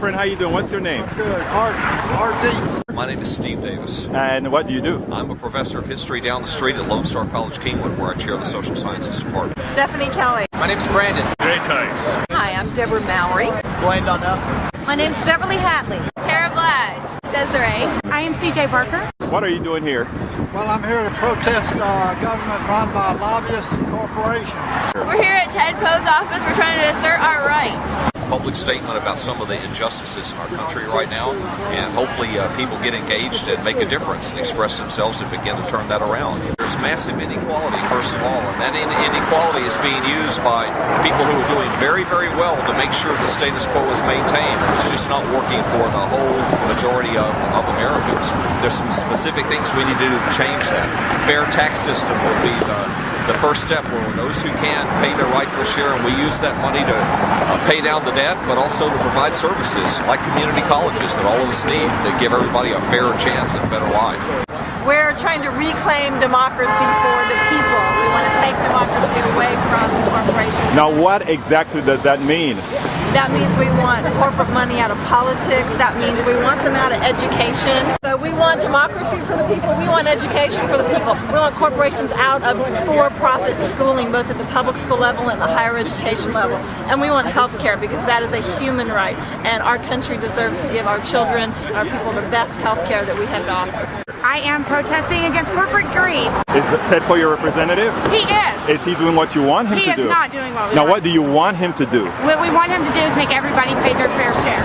friend. How you doing? What's your name? Good. Art Deeds. My name is Steve Davis. And what do you do? I'm a professor of history down the street at Lone Star College, Kingwood, where I chair the social sciences department. Stephanie Kelly. My name's Brandon. Jay Tice. Hi, I'm Deborah Mowry. Blaine Donnell. My name's Beverly Hatley. Tara Blatt. Desiree. I am CJ Barker. What are you doing here? Well, I'm here to protest government run by lobbyists and corporations. We're here at Ted Poe's office. We're trying to assert our rights. Public statement about some of the injustices in our country right now, and hopefully people get engaged and make a difference and express themselves and begin to turn that around. There's massive inequality, first of all, and that inequality is being used by people who are doing very, very well to make sure the status quo is maintained. It's just not working for the whole majority of Americans. There's some specific things we need to do to change that. Fair tax system will be the first step, where those who can pay their rightful share, and we use that money to pay down the debt, but also to provide services like community colleges that all of us need that give everybody a fairer chance at a better life. We're trying to reclaim democracy for the people. We want to take democracy away from corporations. Now, what exactly does that mean? That means we want corporate money out of politics. That means we want them out of education. So we want democracy for the people. We want education for the people. We want corporations out of for-profit schooling, both at the public school level and the higher education level. And we want health care, because that is a human right. And our country deserves to give our children, our people, the best health care that we have to offer. I am protesting against corporate greed. Is Ted Poe your representative? He is. Is he doing what you want him to do? He is not doing what we Now, want. what do you want him to do? What we want him to do is make everybody pay their fair share.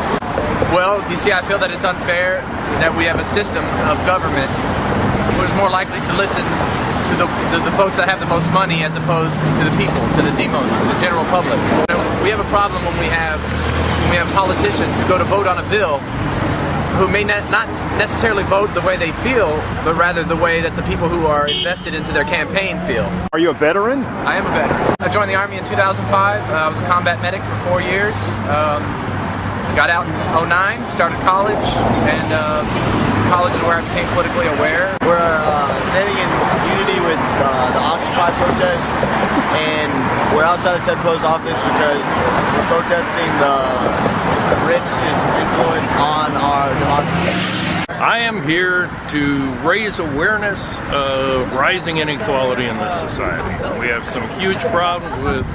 Well, you see, I feel that it's unfair that we have a system of government who is more likely to listen to the folks that have the most money as opposed to the people, to the demos, to the general public. We have a problem when we have politicians who go to vote on a bill who may not necessarily vote the way they feel, but rather the way that the people who are invested into their campaign feel. Are you a veteran? I am a veteran. I joined the Army in 2005. I was a combat medic for 4 years. Got out in 2009, started college, and college is where I became politically aware. We're standing in unity with the Occupy protest, and we're outside of Ted Poe's office because we're protesting the rich's influence on our democracy. I am here to raise awareness of rising inequality in this society. We have some huge problems with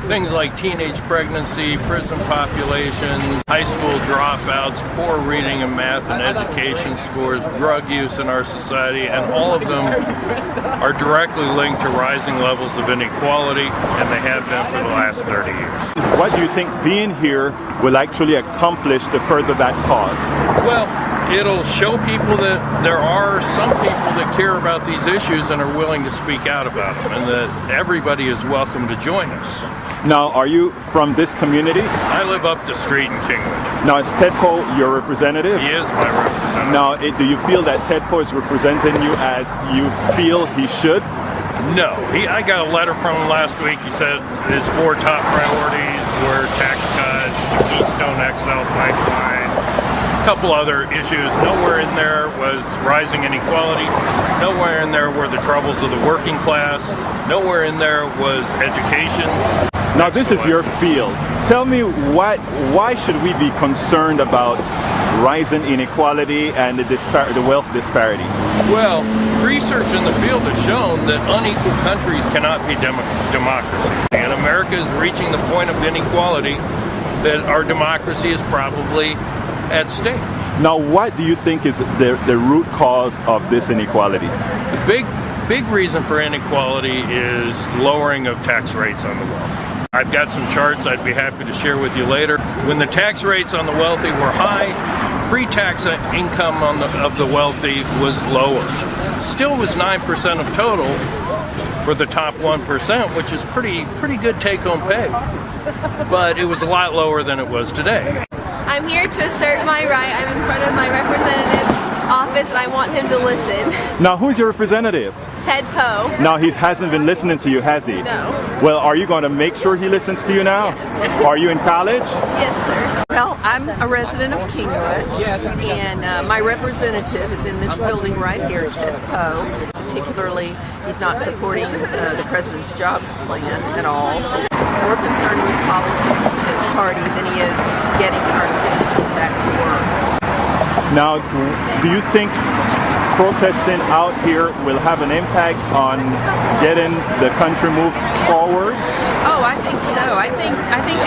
things like teenage pregnancy, prison populations, high school dropouts, poor reading and math and education scores, drug use in our society, and all of them are directly linked to rising levels of inequality, and they have been for the last 30 years. What do you think being here will actually accomplish to further that cause? Well, it'll show people that there are some people that care about these issues and are willing to speak out about them, and that everybody is welcome to join us. Now, are you from this community? I live up the street in Kingwood. Now, is Ted Poe your representative? He is my representative. Now, do you feel that Ted Poe is representing you as you feel he should? No. I got a letter from him last week. He said his 4 top priorities were tax cuts, the Keystone XL pipeline, a couple other issues. Nowhere in there was rising inequality. Nowhere in there were the troubles of the working class. Nowhere in there was education. Now, this is your field. Tell me, why should we be concerned about rising inequality and the wealth disparity? Well, research in the field has shown that unequal countries cannot be democracy. And America is reaching the point of inequality that our democracy is probably at stake. Now, what do you think is the root cause of this inequality? The big reason for inequality is lowering of tax rates on the wealthy. I've got some charts I'd be happy to share with you later. When the tax rates on the wealthy were high, pre-tax income of the wealthy was lower. Still was 9% of total for the top 1%, which is pretty good take-home pay. But it was a lot lower than it was today. I'm here to assert my right. I'm in front of my representative's office, and I want him to listen. Now, who's your representative? Ted Poe. Now, he hasn't been listening to you, has he? No. Well, are you going to make sure he listens to you now? Yes. Are you in college? Yes, sir. Well, I'm a resident of Kingwood, and my representative is in this building right here, Ted Poe. Particularly, he's not supporting the president's jobs plan at all. He's more concerned with politics. His party than he is getting our citizens back to work. Now, do you think protesting out here will have an impact on getting the country moved forward? Oh, I think so. I think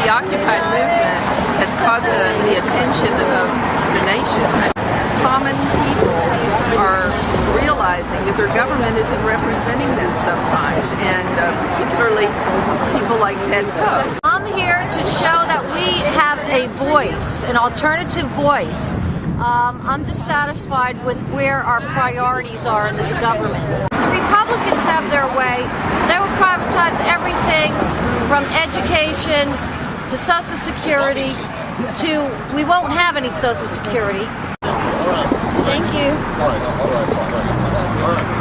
the Occupy movement has caught the attention of the nation. Common people are realizing that their government isn't representing them sometimes, and particularly people like Ted Poe. I'm here to show that we have a voice, an alternative voice. I'm dissatisfied with where our priorities are in this government. If the Republicans have their way, they will privatize everything from education to Social Security to, we won't have any Social Security. Thank you. All right.